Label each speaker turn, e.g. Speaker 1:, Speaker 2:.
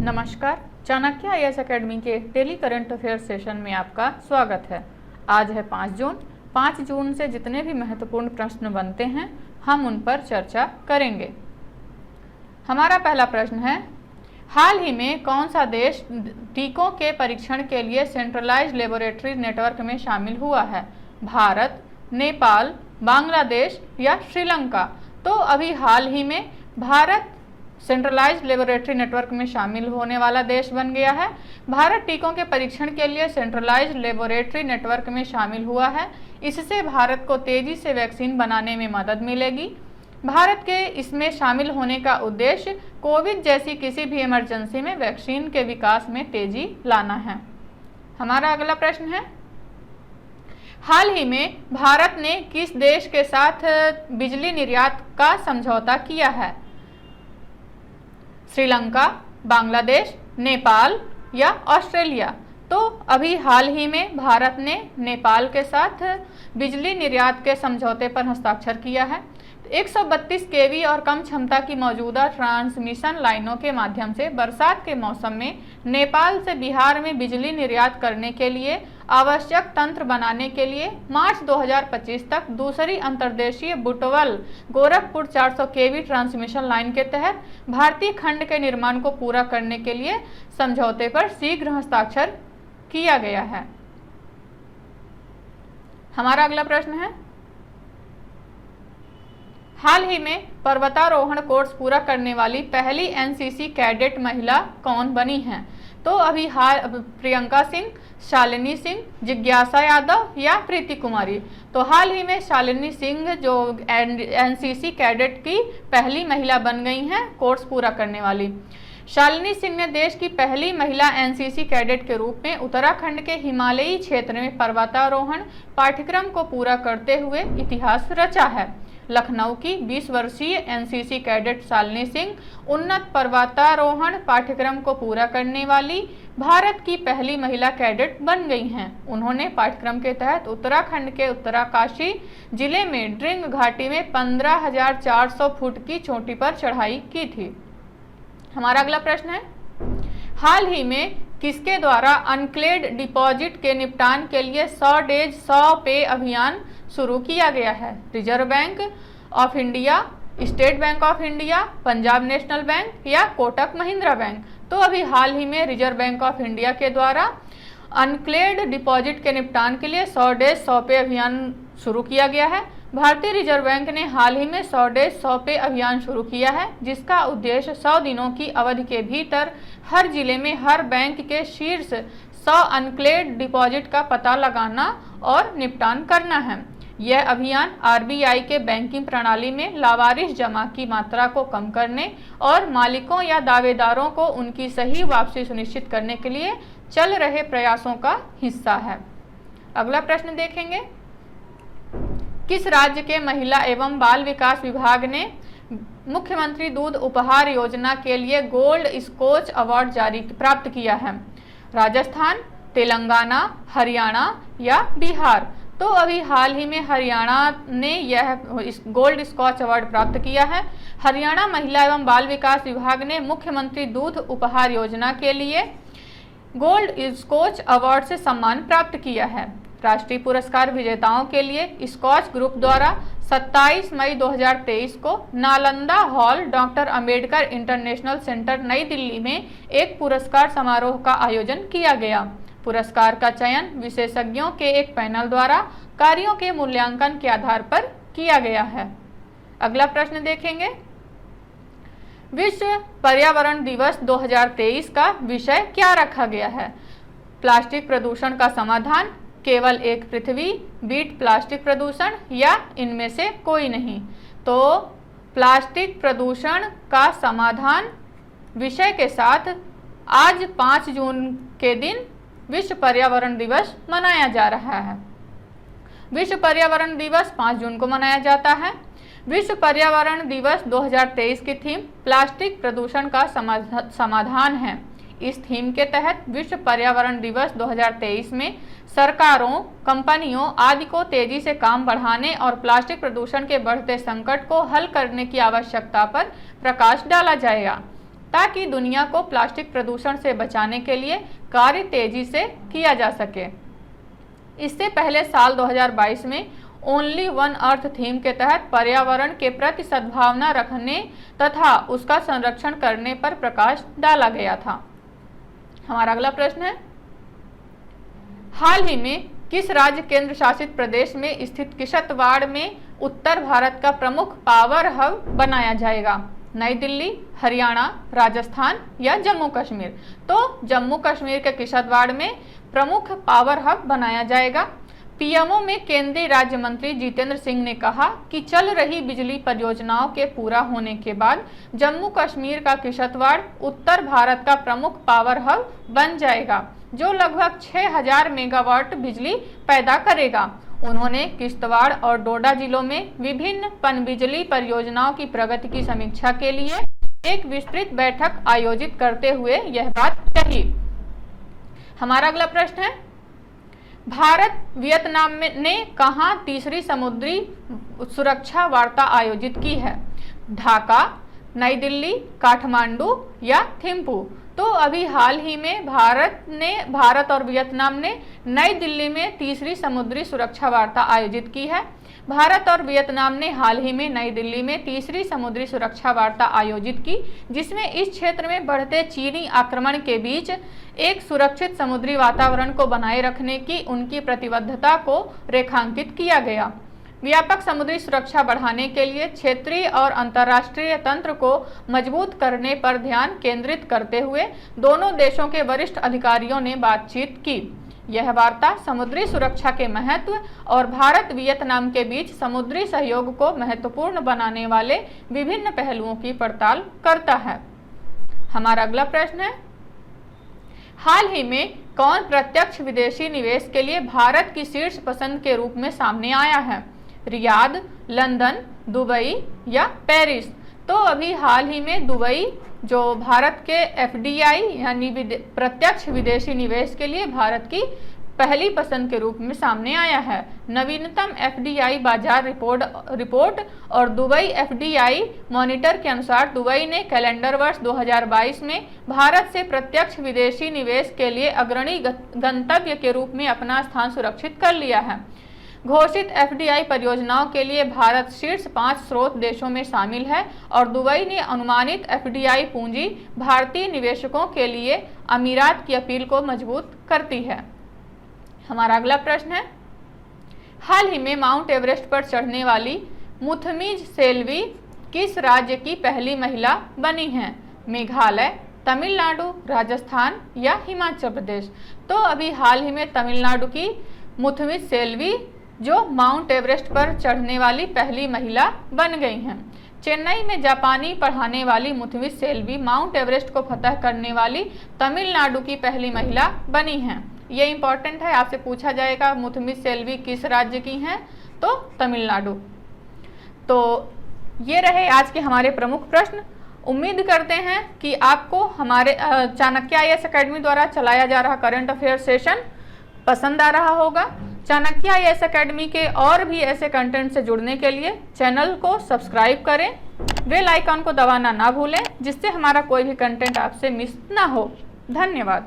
Speaker 1: नमस्कार, Chanakya IAS academy के daily current affair session में आपका स्वागत है। आज है 5 जून। 5 जून से जितने भी महत्वपूर्ण प्रश्न बनते हैं हम उन पर चर्चा करेंगे। हमारा पहला प्रश्न है, हाल ही में कौन सा देश टीकों के परीक्षण के लिए सेंट्रलाइज्ड लेबोरेटरी नेटवर्क में शामिल हुआ है? भारत, नेपाल, बांग्लादेश या श्रीलंका? तो अभी हाल ही में भारत सेंट्रलाइज्ड लेबोरेटरी नेटवर्क में शामिल होने वाला देश बन गया है। भारत टीकों के परीक्षण के लिए सेंट्रलाइज्ड लेबोरेटरी नेटवर्क में शामिल हुआ है। इससे भारत को तेजी से वैक्सीन बनाने में मदद मिलेगी। भारत के इसमें शामिल होने का उद्देश्य कोविड जैसी किसी भी इमरजेंसी में वैक्सीन के विकास में तेजी लाना है। हमारा अगला प्रश्न है, हाल ही में भारत ने किस देश के साथ बिजली निर्यात का समझौता किया है? श्रीलंका, बांग्लादेश, नेपाल या ऑस्ट्रेलिया? तो अभी हाल ही में भारत ने नेपाल के साथ बिजली निर्यात के समझौते पर हस्ताक्षर किया है। 132 केवी और कम क्षमता की मौजूदा ट्रांसमिशन लाइनों के माध्यम से बरसात के मौसम में नेपाल से बिहार में बिजली निर्यात करने के लिए आवश्यक तंत्र बनाने के लिए मार्च 2025 तक दूसरी अंतर्देशीय बुटवल गोरखपुर 400 केवी ट्रांसमिशन लाइन के तहत भारतीय खंड के निर्माण को पूरा करने के लिए समझौते पर शीघ्र हस्ताक्षर किया गया है। हमारा अगला प्रश्न है, हाल ही में पर्वतारोहण कोर्स पूरा करने वाली पहली एनसीसी कैडेट महिला कौन बनी है? तो अभी प्रियंका सिंह, शालिनी सिंह, जिज्ञासा यादव या प्रीति कुमारी? तो हाल ही में शालिनी सिंह जो एनसीसी कैडेट की पहली महिला बन गई हैं कोर्स पूरा करने वाली। शालिनी सिंह ने देश की पहली महिला एनसीसी कैडेट के रूप में उत्तराखंड के हिमालयी क्षेत्र में पर्वतारोहण पाठ्यक्रम को पूरा करते हुए इतिहास रचा है। लखनऊ की 20 वर्षीय एनसीसी कैडेट शालिनी सिंह उन्नत पर्वतारोहण पाठ्यक्रम को पूरा करने वाली भारत की पहली महिला कैडेट बन गई हैं। उन्होंने पाठ्यक्रम के तहत उत्तराखंड के उत्तरकाशी जिले में ड्रिंग घाटी में 15,400 फुट की चोटी पर चढ़ाई की थी। हमारा अगला प्रश्न है, हाल ही में किसके द्वारा अनक्लेड डिपॉजिट के निपटान के लिए 100 डेज 100 पे अभियान शुरू किया गया है? Reserve bank of India, state bank of India, Punjab national bank या कोटक महिंद्रा बैंक? तो अभी हाल ही में रिजर्व बैंक ऑफ इंडिया के द्वारा अनक्लेड डिपॉजिट के निपटान के लिए 100 डेज 100 पे अभियान शुरू किया गया है। भारतीय रिजर्व बैंक ने हाल ही में 100 डेज 100 पे अभियान शुरू किया है, जिसका उद्देश्य 100 दिनों की अवधि के भीतर हर जिले में हर बैंक के शीर्ष 100 अनक्लेड डिपॉजिट का पता लगाना और निपटान करना है। यह अभियान आरबीआई के बैंकिंग प्रणाली में लावारिस जमा की मात्रा को कम करने और मालिकों या दावेदारों को उनकी सही वापसी सुनिश्चित करने के लिए चल रहे प्रयासों का हिस्सा है। अगला प्रश्न देखेंगे, किस राज्य के महिला एवं बाल विकास विभाग ने मुख्यमंत्री दूध उपहार योजना के लिए गोल्ड स्कोच अवार्ड प्राप्त किया है? राजस्थान, तेलंगाना, हरियाणा या बिहार? तो अभी हाल ही में हरियाणा ने यह गोल्ड स्कॉच अवार्ड प्राप्त किया है। हरियाणा महिला एवं बाल विकास विभाग ने मुख्यमंत्री दूध उपहार योजना के लिए गोल्ड स्कॉच अवार्ड से सम्मान प्राप्त किया है। राष्ट्रीय पुरस्कार विजेताओं के लिए स्कॉच ग्रुप द्वारा 27 मई 2023 को Nalanda hall doctor Ambedkar international centre नई दिल्ली में एक पुरस्कार समारोह का आयोजन किया गया। पुरस्कार का चयन विशेषज्ञों के एक पैनल द्वारा कार्यों के मूल्यांकन के आधार पर किया गया है। अगला प्रश्न देखेंगे, विश्व पर्यावरण दिवस 2023 का विषय क्या रखा गया है? प्लास्टिक प्रदूषण का समाधान, केवल एक पृथ्वी, बीट प्लास्टिक प्रदूषण या इनमें से कोई नहीं? तो प्लास्टिक प्रदूषण का समाधान विषय के साथ आज 5 जून के दिन विश्व पर्यावरण दिवस मनाया जा रहा है। विश्व पर्यावरण दिवस 5 जून को मनाया जाता है। विश्व पर्यावरण दिवस 2023 की थीम प्लास्टिक प्रदूषण का समाधान है। इस थीम के तहत विश्व पर्यावरण दिवस 2023 में सरकारों, कंपनियों आदि को तेजी से काम बढ़ाने और प्लास्टिक प्रदूषण के बढ़ते संकट को हल करने की आवश्यकता पर प्रकाश डाला जाएगा। ताकि दुनिया को प्लास्टिक प्रदूषण से बचाने के लिए कार्य तेजी से किया जा सके। इससे पहले साल 2022 में ओनली वन अर्थ थीम के तहत पर्यावरण के प्रति सद्भावना रखने तथा उसका संरक्षण करने पर प्रकाश डाला गया था। हमारा अगला प्रश्न है, हाल ही में किस राज्य केंद्र शासित प्रदेश में स्थित किश्तवाड़ में उत्तर भारत का प्रमुख पावर हब बनाया जाएगा? नई दिल्ली, हरियाणा, राजस्थान या जम्मू कश्मीर? तो जम्मू कश्मीर के किश्तवाड़ में प्रमुख पावर हब बनाया जाएगा। पीएमओ में केंद्रीय राज्य मंत्री जितेंद्र सिंह ने कहा कि चल रही बिजली परियोजनाओं के पूरा होने के बाद जम्मू कश्मीर का किश्तवाड़ उत्तर भारत का प्रमुख पावर हब बन जाएगा, जो लगभग 6000 मेगावाट बिजली पैदा करेगा। उन्होंने किश्तवाड़ और डोडा जिलों में विभिन्न पनबिजली परियोजनाओं की प्रगति की समीक्षा के लिए एक विस्तृत बैठक आयोजित करते हुए यह बात कही। हमारा अगला प्रश्न है, भारत वियतनाम ने कहां तीसरी समुद्री सुरक्षा वार्ता आयोजित की है? ढाका, नई दिल्ली, काठमांडू या थिम्पू? तो अभी हाल ही में भारत और वियतनाम ने नई दिल्ली में तीसरी समुद्री सुरक्षा वार्ता आयोजित की है। भारत और वियतनाम ने हाल ही में नई दिल्ली में तीसरी समुद्री सुरक्षा वार्ता आयोजित की, जिसमें इस क्षेत्र में बढ़ते चीनी आक्रमण के बीच एक सुरक्षित समुद्री वातावरण को बनाए रखने की उनकी प्रतिबद्धता को रेखांकित किया गया। व्यापक समुद्री सुरक्षा बढ़ाने के लिए क्षेत्रीय और अंतर्राष्ट्रीय तंत्र को मजबूत करने पर ध्यान केंद्रित करते हुए दोनों देशों के वरिष्ठ अधिकारियों ने बातचीत की। यह वार्ता समुद्री सुरक्षा के महत्व और भारत वियतनाम के बीच समुद्री सहयोग को महत्वपूर्ण बनाने वाले विभिन्न पहलुओं की पड़ताल करता है। हमारा अगला प्रश्न है, हाल ही में कौन प्रत्यक्ष विदेशी निवेश के लिए भारत की शीर्ष पसंद के रूप में सामने आया है? रियाद, लंदन, दुबई या पेरिस? तो अभी हाल ही में दुबई जो भारत के एफडीआई यानी प्रत्यक्ष विदेशी निवेश के लिए भारत की पहली पसंद के रूप में सामने आया है। नवीनतम एफडीआई बाजार रिपोर्ट और दुबई एफडीआई मॉनिटर के अनुसार दुबई ने कैलेंडर वर्ष 2022 में भारत से प्रत्यक्ष विदेशी निवेश के लिए अग्रणी गंतव्य के रूप में अपना स्थान सुरक्षित कर लिया है। घोषित एफडीआई परियोजनाओं के लिए भारत शीर्ष 5 स्रोत देशों में शामिल है और दुबई ने अनुमानित एफडीआई पूंजी भारतीय निवेशकों के लिए अमीरात की अपील को मजबूत करती है। हमारा अगला प्रश्न है, हाल ही में माउंट एवरेस्ट पर चढ़ने वाली मुथमिज सेल्वी किस राज्य की पहली महिला बनी है? मेघालय, तमिलनाडु, राजस्थान या हिमाचल प्रदेश? तो अभी हाल ही में तमिलनाडु की मुथमिज सेल्वी जो माउंट एवरेस्ट पर चढ़ने वाली पहली महिला बन गई हैं। चेन्नई में जापानी पढ़ाने वाली मुथमिज सेल्वी माउंट एवरेस्ट को फतह करने वाली तमिलनाडु की पहली महिला बनी हैं। ये इंपॉर्टेंट है, आपसे पूछा जाएगा मुथमिज सेल्वी किस राज्य की हैं? तो तमिलनाडु। तो ये रहे आज के हमारे प्रमुख प्रश्न। उम्मीद करते हैं कि आपको हमारे चाणक्य IAS अकेडमी द्वारा चलाया जा रहा करंट अफेयर सेशन पसंद आ रहा होगा। चाणक्य IAS अकेडमी के और भी ऐसे कंटेंट से जुड़ने के लिए चैनल को सब्सक्राइब करें, बेल आइकॉन को दबाना ना भूलें, जिससे हमारा कोई भी कंटेंट आपसे मिस ना हो। धन्यवाद।